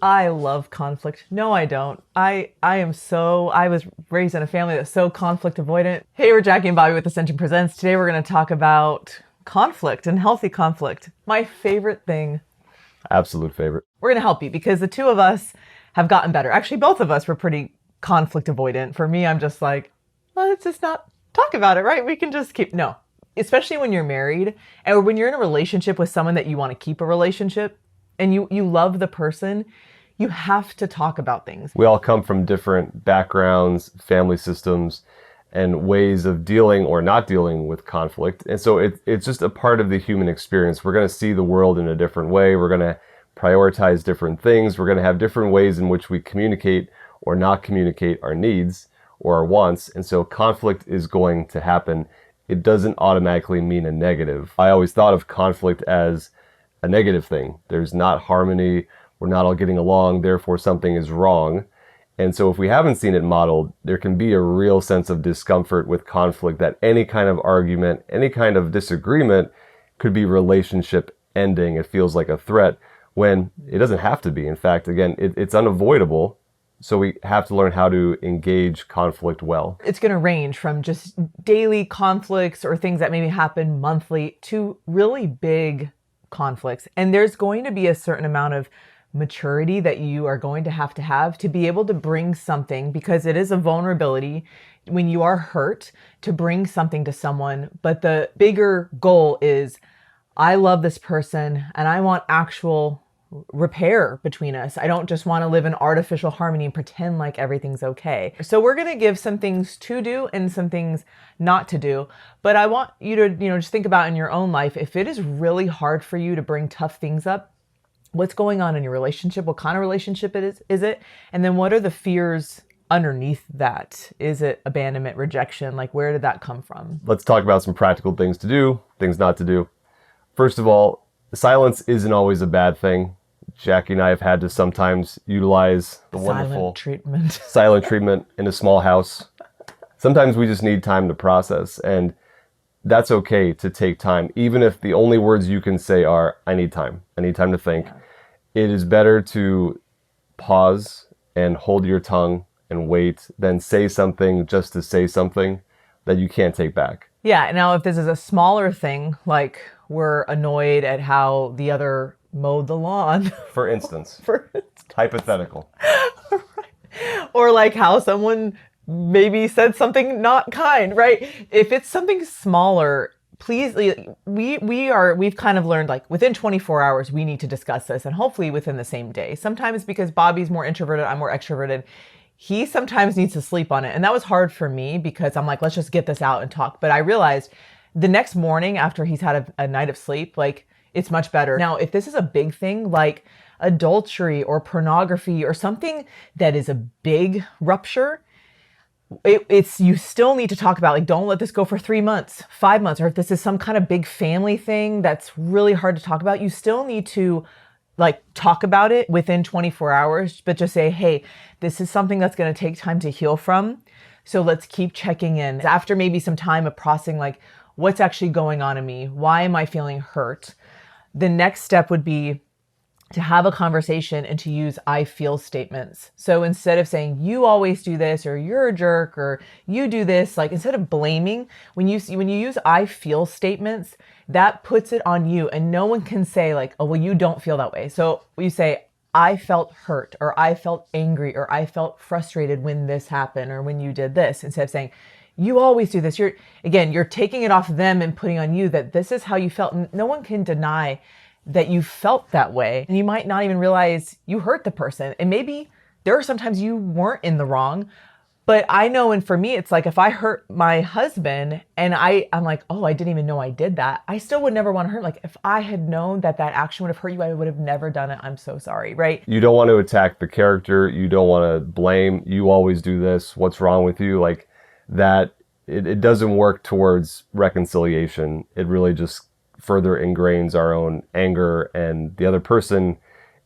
I love conflict. No, I don't. I was raised in a family that's so conflict avoidant. Hey, we're Jackie and Bobby with Ascension Presents. Today we're going to talk about conflict and healthy conflict. My favorite thing. Absolute favorite. We're going to help you because the two of us have gotten better. Actually, both of us were pretty conflict avoidant. For me, I'm just like, well, let's just not talk about it, right? We can just no. Especially when you're married or when you're in a relationship with someone that you want to keep a relationship and you love the person, you have to talk about things. We all come from different backgrounds, family systems, and ways of dealing or not dealing with conflict. And so it's just a part of the human experience. We're going to see the world in a different way. We're going to prioritize different things. We're going to have different ways in which we communicate or not communicate our needs or our wants. And so conflict is going to happen. It doesn't automatically mean a negative. I always thought of conflict as a negative thing. There's not harmony. We're not all getting along. Therefore, something is wrong. And so if we haven't seen it modeled, there can be a real sense of discomfort with conflict, that any kind of argument, any kind of disagreement could be relationship ending. It feels like a threat when it doesn't have to be. In fact, again, it's unavoidable. So we have to learn how to engage conflict well. It's going to range from just daily conflicts or things that maybe happen monthly to really big conflicts. And there's going to be a certain amount of maturity that you are going to have to be able to bring something, because it is a vulnerability when you are hurt, to bring something to someone. But the bigger goal is, I love this person and I want actual repair between us. I don't just want to live in artificial harmony and pretend like everything's okay. So we're going to give some things to do and some things not to do. But I want you to, just think about in your own life, if it is really hard for you to bring tough things up, what's going on in your relationship? What kind of relationship is it? And then what are the fears underneath that? Is it abandonment, rejection? Like, where did that come from? Let's talk about some practical things to do, things not to do. First of all, silence isn't always a bad thing. Jackie and I have had to sometimes utilize the wonderful silent treatment in a small house. Sometimes we just need time to process, and that's okay to take time. Even if the only words you can say are, I need time to think. Yeah. It is better to pause and hold your tongue and wait than say something just to say something that you can't take back. Yeah. Now, if this is a smaller thing, like we're annoyed at how the other mowed the lawn. For instance. Hypothetical. Right. Or like how someone maybe said something not kind, right? If it's something smaller, please, we've kind of learned, like, within 24 hours, we need to discuss this, and hopefully within the same day. Sometimes because Bobby's more introverted, I'm more extroverted, he sometimes needs to sleep on it. And that was hard for me because I'm like, let's just get this out and talk. But I realized the next morning after he's had a night of sleep, like, it's much better. Now, if this is a big thing like adultery or pornography or something that is a big rupture, it's you still need to talk about, like, don't let this go for 3 months, 5 months, or if this is some kind of big family thing that's really hard to talk about, you still need to, like, talk about it within 24 hours, but just say, hey, this is something that's going to take time to heal from. So let's keep checking in. After maybe some time of processing, like, what's actually going on in me? Why am I feeling hurt? The next step would be to have a conversation and to use I feel statements. So instead of saying, you always do this, or you're a jerk, or you do this, like, instead of blaming, when you use I feel statements, that puts it on you, and no one can say, like, oh, well, you don't feel that way. So you say, I felt hurt, or I felt angry, or I felt frustrated when this happened, or when you did this, instead of saying, you always do this. You're taking it off them and putting on you that this is how you felt. And no one can deny that you felt that way. And you might not even realize you hurt the person. And maybe there are sometimes you weren't in the wrong. But I know, and for me, it's like, if I hurt my husband and I'm like, oh, I didn't even know I did that, I still would never want to hurt. Like, if I had known that action would have hurt you, I would have never done it. I'm so sorry, right? You don't want to attack the character. You don't want to blame. You always do this. What's wrong with you? Like, that it doesn't work towards reconciliation. It really just further ingrains our own anger, and the other person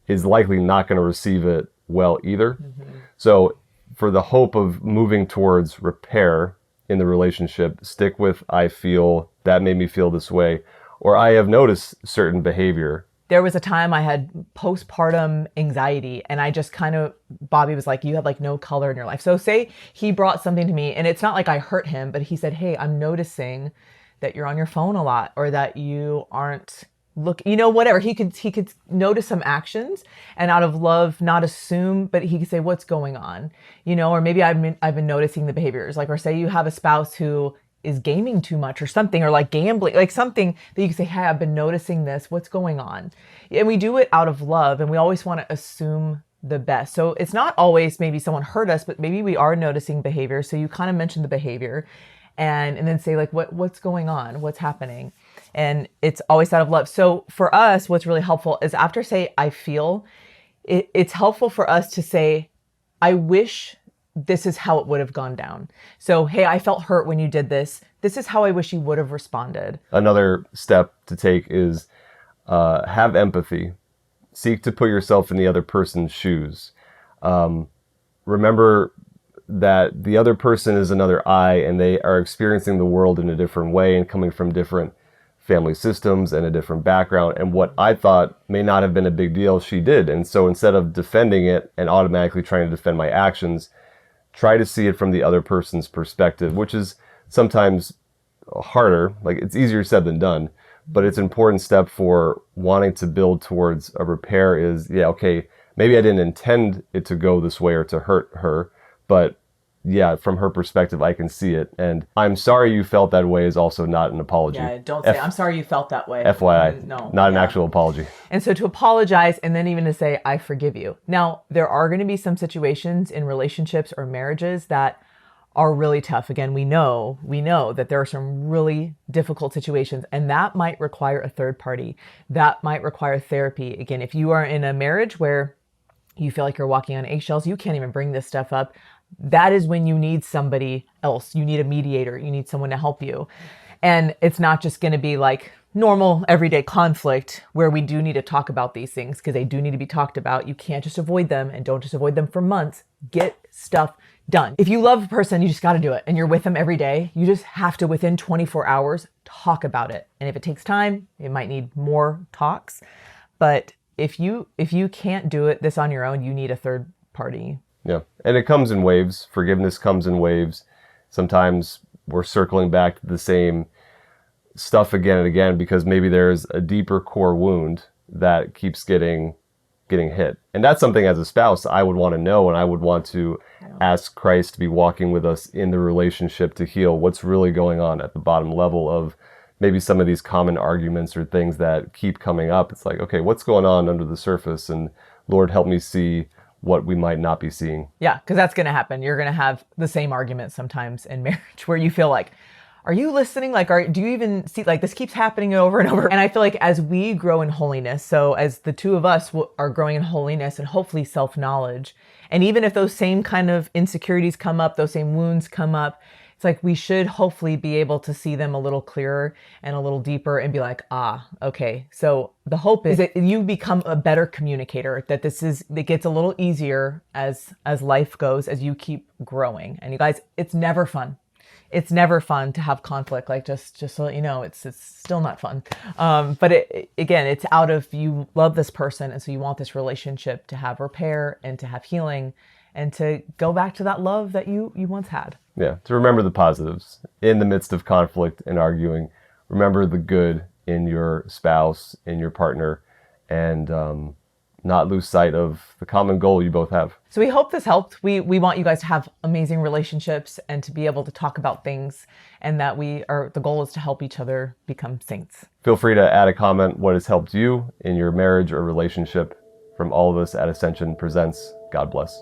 is likely not going to receive it well either. Mm-hmm. So for the hope of moving towards repair in the relationship, stick with I feel, that made me feel this way, or I have noticed certain behavior there was a time I had postpartum anxiety, and I just kind of, Bobby was like, you have like no color in your life. So say he brought something to me, and it's not like I hurt him, but he said, hey, I'm noticing that you're on your phone a lot, or that you aren't look, whatever. He could notice some actions, and out of love, not assume, but he could say, what's going on? Or maybe I've been noticing the behaviors, like, or say you have a spouse who is gaming too much or something, or like gambling, like something that you can say, hey, I've been noticing this, what's going on? And we do it out of love, and we always want to assume the best. So it's not always maybe someone hurt us, but maybe we are noticing behavior. So you kind of mentioned the behavior, and then say like, what's going on? What's happening? And it's always out of love. So for us, what's really helpful is after say, I feel, it's helpful for us to say, I wish this is how it would have gone down. So, hey, I felt hurt when you did this. This is how I wish you would have responded. Another step to take is have empathy. Seek to put yourself in the other person's shoes. Remember that the other person is another I, and they are experiencing the world in a different way and coming from different family systems and a different background. And what I thought may not have been a big deal, she did. And so instead of defending it and automatically trying to defend my actions, try to see it from the other person's perspective, which is sometimes harder. Like, it's easier said than done, but it's an important step for wanting to build towards a repair is, yeah, okay, maybe I didn't intend it to go this way or to hurt her, but yeah, from her perspective, I can see it. And I'm sorry you felt that way is also not an apology. Yeah, don't say, I'm sorry you felt that way. FYI, no, not an actual apology. And so to apologize, and then even to say, I forgive you. Now, there are going to be some situations in relationships or marriages that are really tough. Again, we know that there are some really difficult situations, and that might require a third party. That might require therapy. Again, if you are in a marriage where you feel like you're walking on eggshells, you can't even bring this stuff up, that is when you need somebody else. You need a mediator. You need someone to help you. And it's not just going to be like normal everyday conflict where we do need to talk about these things, because they do need to be talked about. You can't just avoid them, and don't just avoid them for months. Get stuff done. If you love a person, you just got to do it, and you're with them every day. You just have to, within 24 hours, talk about it. And if it takes time, it might need more talks. But if you can't do this on your own, you need a third party. Yeah. And it comes in waves. Forgiveness comes in waves. Sometimes we're circling back to the same stuff again and again because maybe there's a deeper core wound that keeps getting hit. And that's something as a spouse I would want to know, and I would want to ask Christ to be walking with us in the relationship to heal what's really going on at the bottom level of maybe some of these common arguments or things that keep coming up. It's like, okay, what's going on under the surface? And Lord, help me see what we might not be seeing. Yeah, because that's going to happen. You're going to have the same argument sometimes in marriage where you feel like, are you listening? Like, do you even see, like, this keeps happening over and over? And I feel like as we grow in holiness, so as the two of us are growing in holiness and hopefully self-knowledge, and even if those same kind of insecurities come up, those same wounds come up, it's like we should hopefully be able to see them a little clearer and a little deeper and be like, okay. So the hope is that you become a better communicator, that it gets a little easier as life goes, as you keep growing. And you guys, it's never fun. It's never fun to have conflict. Like, just to let you know, it's still not fun. But again, it's out of, you love this person, and so you want this relationship to have repair and to have healing and to go back to that love that you once had. Yeah, to remember the positives in the midst of conflict and arguing. Remember the good in your spouse, in your partner, and not lose sight of the common goal you both have. So we hope this helped. We want you guys to have amazing relationships and to be able to talk about things, and that the goal is to help each other become saints. Feel free to add a comment what has helped you in your marriage or relationship. From all of us at Ascension Presents, God bless.